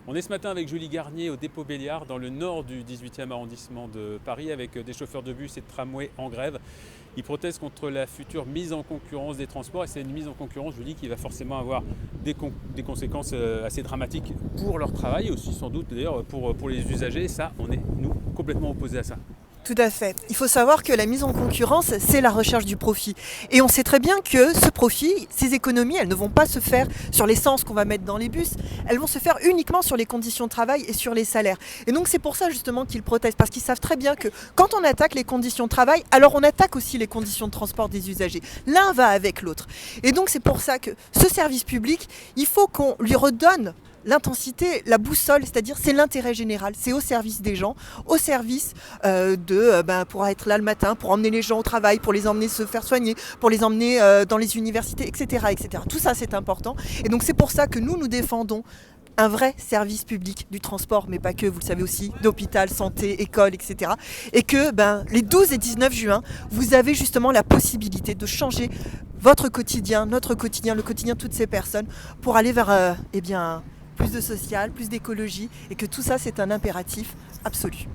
On est ce matin avec Julie Garnier au dépôt Béliard dans le nord du 18e arrondissement de Paris avec des chauffeurs de bus et de tramway en grève. Ils protestent contre la future mise en concurrence des transports et c'est une mise en concurrence, Julie, qui va forcément avoir des conséquences assez dramatiques pour leur travail et aussi sans doute d'ailleurs pour les usagers. Et ça, on est nous complètement opposés à ça. Tout à fait. Il faut savoir que la mise en concurrence, c'est la recherche du profit. Et on sait très bien que ce profit, ces économies, elles ne vont pas se faire sur l'essence qu'on va mettre dans les bus, elles vont se faire uniquement sur les conditions de travail et sur les salaires. Et donc c'est pour ça justement qu'ils protestent, parce qu'ils savent très bien que quand on attaque les conditions de travail, alors on attaque aussi les conditions de transport des usagers. L'un va avec l'autre. Et donc c'est pour ça que ce service public, il faut qu'on lui redonne l'intensité, la boussole, c'est-à-dire c'est l'intérêt général, c'est au service des gens, au service pour être là le matin, pour emmener les gens au travail, pour les emmener se faire soigner, pour les emmener dans les universités, etc., etc. Tout ça c'est important et donc c'est pour ça que nous défendons un vrai service public du transport, mais pas que, vous le savez aussi, d'hôpital, santé, école, etc. Et que les 12 et 19 juin, vous avez justement la possibilité de changer votre quotidien, notre quotidien, le quotidien de toutes ces personnes pour aller vers plus de social, plus d'écologie et que tout ça c'est un impératif absolu.